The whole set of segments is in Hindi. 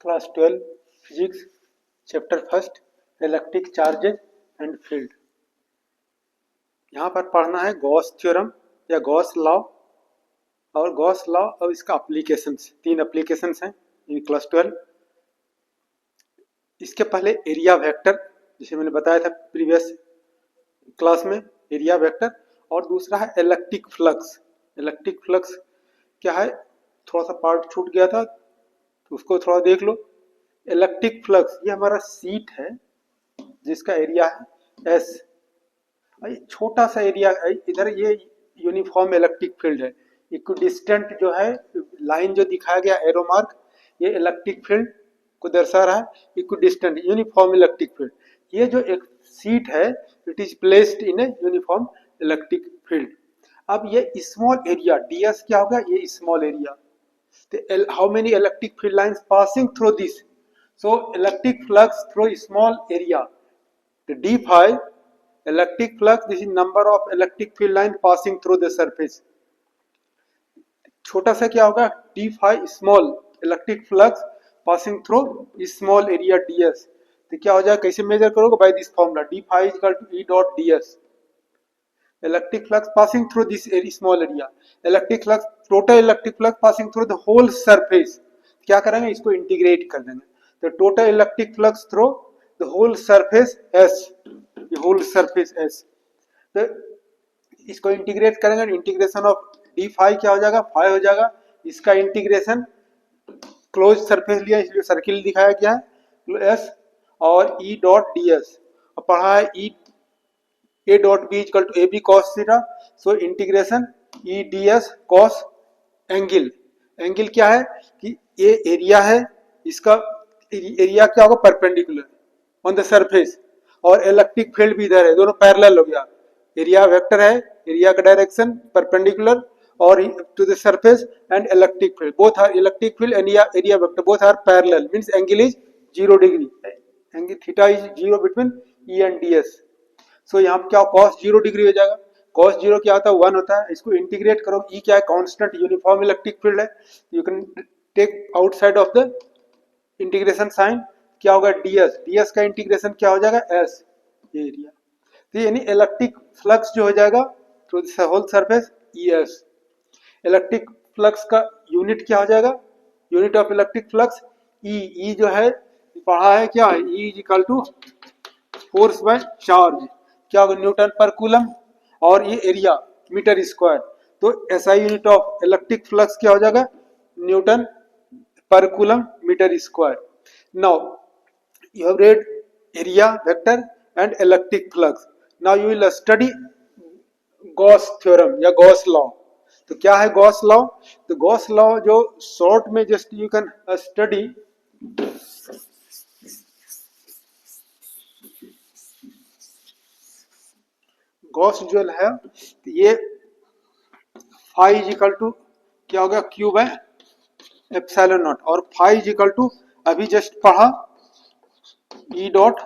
Class 12 physics chapter first electric charges and field. यहाँ पर पढ़ना है गॉस थ्योरम या गॉस लॉ और गॉस लॉ और इसका एप्लीकेशंस। 3 एप्लीकेशंस हैं इन क्लास 12। इसके पहले एरिया वेक्टर, जिसे मैंने बताया था प्रीवियस क्लास में, एरिया वेक्टर। और दूसरा है इलेक्ट्रिक फ्लक्स। इलेक्ट्रिक फ्लक्स क्या है, थोड़ा सा पार्ट छूट गया था तो उसको थोड़ा देख लो। इलेक्ट्रिक फ्लक्स ये हमारा सीट है जिसका एरिया है एस। छोटा सा एरिया है इधर, ये यूनिफॉर्म इलेक्ट्रिक फील्ड है। इक्विडिस्टेंट जो है लाइन जो दिखाया गया एरो मार्क, ये इलेक्ट्रिक फील्ड को दर्शा रहा है। इक्विडिस्टेंट यूनिफॉर्म इलेक्ट्रिक फील्ड, ये जो एक सीट है it is placed in a uniform electric field. अब ये स्मॉल एरिया ds क्या होगा, ये small area. How many electric field lines passing through this? So electric flux through small area. The d phi electric flux, this is number of electric field line passing through the surface. छोटा सा क्या होगा, d phi small electric flux passing through small area ds. तो क्या हो जाएगा, कैसे मेजर करोगे, by this formula d phi is equal to E dot ds. Electric flux passing through this small area. Electric flux, total electric flux passing through the whole surface. क्या करेंगे, इसको इंटीग्रेट कर देंगे। तो total electric flux through the whole surface S, ये होल सरफेस S। तो इसको इंटीग्रेट करेंगे, इंटीग्रेशन ऑफ d फाई क्या हो जाएगा, फाई हो जाएगा। इसका इंटीग्रेशन क्लोज सरफेस लिया इसलिए सर्किल दिखाया गया है S और E डॉट ds। और पढ़ा है A dot B is equal to AB cos theta, so integration E ds cos angle. Angle क्या है कि ये एरिया है, इसका एरिया क्या होगा, परपेंडिकुलर ऑन द सरफेस, और इलेक्ट्रिक फील्ड भी इधर है, दोनों पैरेलल हो गया। एरिया वेक्टर है, एरिया का डायरेक्शन परपेंडिकुलर और to the surface, and electric field both are, electric field and area vector both are parallel, means angle is 0 degree, angle theta is 0 between E and ds। So यहाँ पे क्या cos 0 डिग्री हो जाएगा। cos 0 क्या होता है, 1 होता है। इसको इंटीग्रेट करो, E क्या है, कांस्टेंट यूनिफॉर्म इलेक्ट्रिक फील्ड है। You can take outside of the integration sign, क्या होगा ds का इंटीग्रेशन क्या हो जाएगा S, ये एरिया। तो यानी इलेक्ट्रिक फ्लक्स जो हो जाएगा through this whole surface ES। Electric flux का यूनिट क्या हो जाएगा, unit of electric flux E जो है पढ़ा है क्या, E is equal to force by charge, क्या होगा, न्यूटन पर कूलम, और ये एरिया मीटर स्क्वायर। तो SI unit of electric flux क्या हो जाएगा, newton per coulomb metre square. Now you have read area vector and electric flux. Now you will study Gauss theorem या गॉस लॉ। तो क्या है गॉस लॉ, तो गॉस लॉ जो शॉर्ट में just you can study, Gauss जो है ये फाई इज इक्वल टू क्या होगा, क्यू बाय एप्सिलॉन नॉट, और फाई इज इक्वल टू अभी जस्ट पढ़ा E dot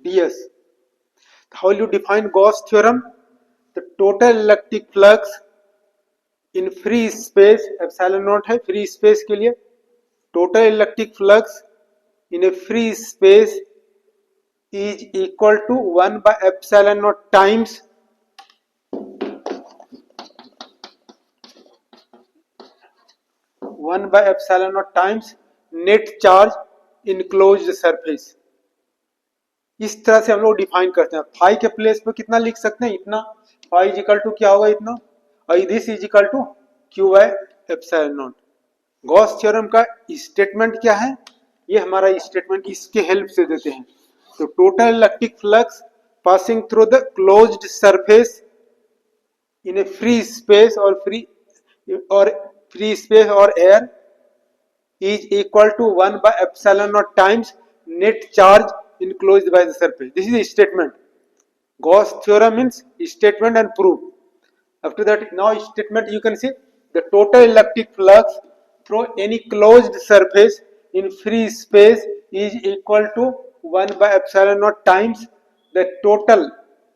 ds। How you define Gauss theorem, the total electric flux in free space, epsilon not है फ्री स्पेस के लिए, total electric flux in A free space is equal to 1 by epsilon naught times 1 by epsilon naught times net charge enclosed surface। इस तरह से हम लोग डिफाइन करते हैं। फाई के प्लेस पे कितना लिख सकते हैं, इतना, फाई इज इक्वल टू क्या होगा, इतना, और this is equal to Q by epsilon not. Gauss theorem का स्टेटमेंट क्या है, ये हमारा स्टेटमेंट इसके हेल्प से देते हैं। So total electric flux passing through the closed surface in a free space or air is equal to 1 by epsilon naught times net charge enclosed by the surface. This is the statement. Gauss theorem means statement and proof. After that, now statement you can see the total electric flux through any closed surface in free space is equal to 1 by epsilon naught times the total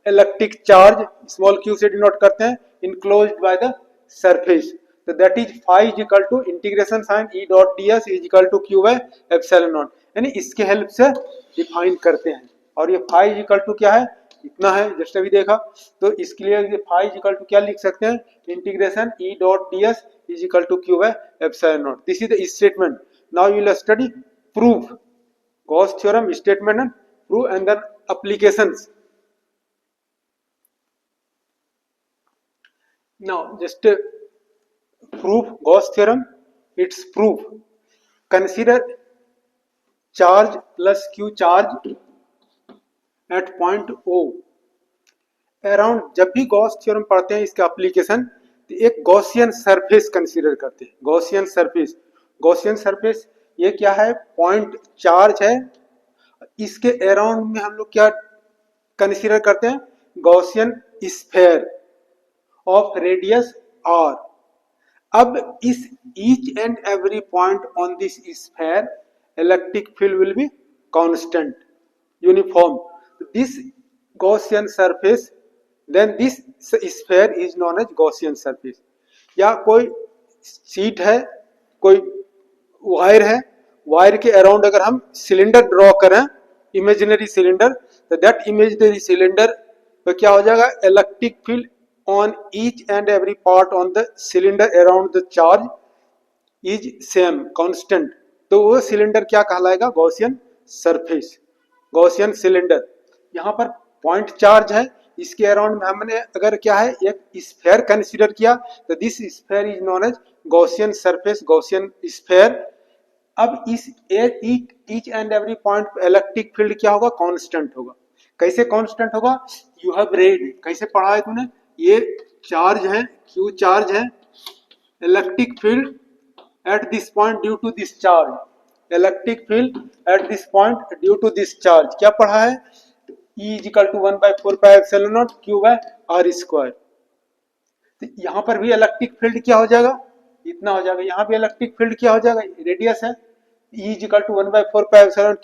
electric charge, small q से डिनोट करते हैं, enclosed by the surface। तो that is phi is equal to integration sign E dot D S is equal to Q by epsilon not, यानी इसके हेल्प से डिफाइन करते हैं। और ये फाई इज इक्वल टू क्या है, इतना है, जस्ट अभी देखा। तो इसके लिए फाई इज इक्वल टू क्या लिख सकते हैं, integration E dot D S is equal to Q by epsilon not. This is the statement. Now you will study proof Gauss theorem, statement and proof and then applications. Now just proof Gauss theorem, its proof. Consider charge plus q charge at point O around. जब भी गॉस थ्योरम पढ़ते हैं इसका एप्लीकेशन, तो एक गॉसियन सरफेस कंसीडर करते हैं। गॉसियन सरफेस, गॉसियन सरफेस ये क्या है, पॉइंट चार्ज है, इसके अराउंड में हम लोग क्या कंसीडर करते हैं, Gaussian sphere of radius r। अब इस each and every point on this sphere electric field will be constant, uniform. This Gaussian surface, then this sphere is known as Gaussian surface. या कोई सीट है, कोई वायर है, वायर के अराउंड अगर हम सिलेंडर ड्रॉ करें, इमेजिनरी सिलेंडर, तो दैट इमेजिनरी सिलेंडर तो क्या हो जाएगा, electric field on each and every part on the cylinder around the charge is same constant. तो वो सिलेंडर क्या कहलाएगा, गॉसियन सरफेस, गॉसियन सिलेंडर। यहाँ पर पॉइंट चार्ज है, इसके अराउंड में हमने अगर क्या है एक स्फीयर कंसीडर किया, तो this sphere is known as Gaussian surface, Gaussian sphere. अब इस ईच एंड एवरी पॉइंट पे इलेक्ट्रिक फील्ड क्या होगा, कांस्टेंट होगा। कैसे कांस्टेंट होगा, यू हैव रेड, कैसे पढ़ा है तूने, ये चार्ज है, क्यू चार्ज है, electric field at this point due to this charge, electric field at this point due to this charge क्या पढ़ा है, E is equal to 1/4 pi epsilon not Q by R square. तो यहाँ पर भी इलेक्ट्रिक फील्ड क्या हो जाएगा, इतना हो जाएगा। यहाँ भी इलेक्ट्रिक फील्ड क्या हो जाएगा, रेडियस है, E is equal to 1/4 pi epsilon not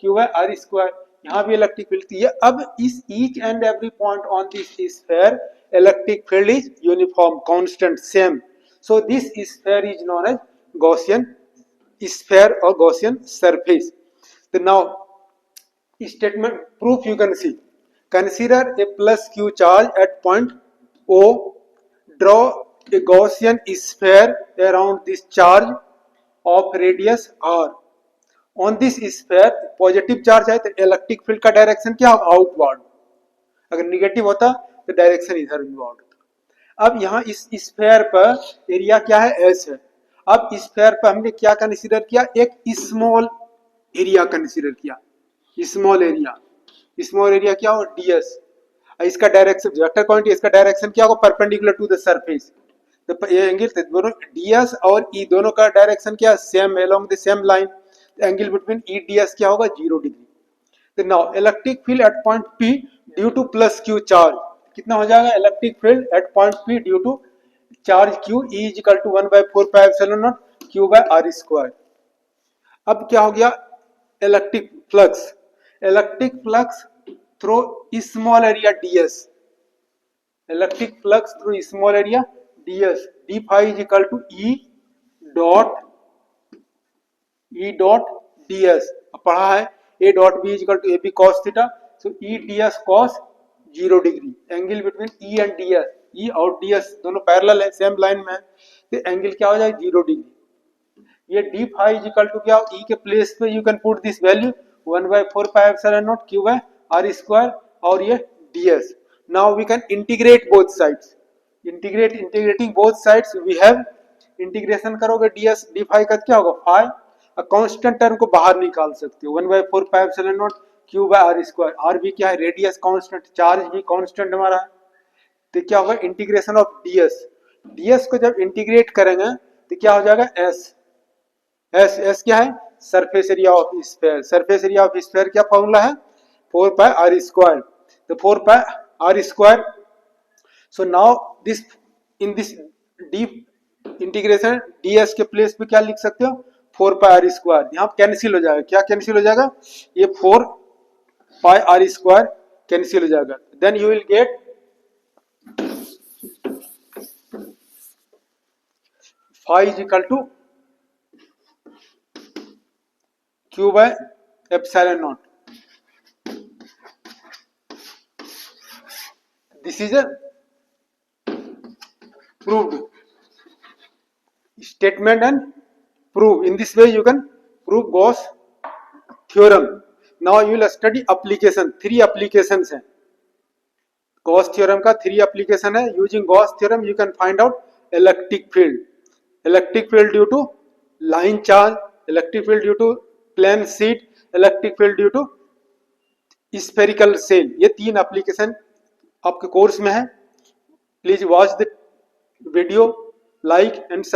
Q by R square. यहाँ भी इलेक्ट्रिक फील्ड थी। अब इस each and every point on this sphere electric field is uniform, constant, same. So this sphere is known as Gaussian sphere और गॉसियन सरफेस। तो now statement proof you can see. Consider a plus q charge at point O. Draw a Gaussian sphere around this charge of radius r. On this sphere positive charge है तो इलेक्ट्रिक फील्ड का डायरेक्शन क्या होगा, आउटवर्ड। अगर निगेटिव होता तो डायरेक्शन इधर इनवर्ड होता। अब यहाँ इस स्फीयर पर एरिया क्या है, s है। अब स्फीयर पर हमने क्या कंसीडर किया, एक स्मॉल एरिया कंसीडर किया, स्मॉल एरिया। स्मॉल एरिया क्या हो, ds। इसका डायरेक्शन वेक्टर क्वांटिटी, इसका डायरेक्शन क्या होगा, परपेंडिकुलर टू द सरफेस। तो ये एंगल दोनों ds और e दोनों का डायरेक्शन क्या, same, along the same line. Angle between e ds क्या होगा, 0 डिग्री। तो now electric field at point p due to plus q charge कितना हो जाएगा, electric field at point p due to charge q E is equal to 1/4 pi epsilon not Q by R square. अब क्या हो गया, electric flux, electric flux through small area ds, electric flux through small area ds, d phi is equal to e dot ds। पढ़ा है a dot b is equal to ab cos theta, so e ds cos 0 degree. Angle between e and ds, e और ds दोनों पैरेलल है, सेम लाइन में है, तो एंगल क्या हो जाएगा, 0 डिग्री। ये d phi is equal to क्या, e के प्लेस पे you can put this value 1/4 pi epsilon not Q by R square और ये ds। Now we can integrate both sides, integrating both sides we have, integration करोगे ds d phi का क्या होगा, phi। कांस्टेंट टर्म को बाहर निकाल सकते हो, 1/4 pi epsilon not Q by R square. R भी क्या है, रेडियस कांस्टेंट, चार्ज भी कांस्टेंट हमारा है। तो क्या होगा, इंटीग्रेशन ऑफ ds को जब इंटीग्रेट करेंगे तो क्या हो जाएगा, s क्या है, surface area of sphere. Surface area of sphere क्या फॉर्मूला है, 4 पाई R स्क्वायर। तो 4 पाई R square. So now this in this deep integration ds के प्लेस पे क्या लिख सकते हो, 4 पाई R स्क्वायर। यहाँ कैंसिल हो जाएगा, क्या कैंसिल हो जाएगा, ये 4 पाई R स्क्वायर कैंसिल हो जाएगा। Then you will get phi is equal to Q by epsilon naught. This is a proved statement and prove. In this way you can prove Gauss theorem. Now you will study application. 3 applications हैं. Gauss theorem का 3 application है. Using Gauss theorem you can find out electric field. Electric field due to line charge, electric field due to plane sheet, electric field due to spherical cell. ये 3 application आपके कोर्स में है. Please watch the video, like and subscribe.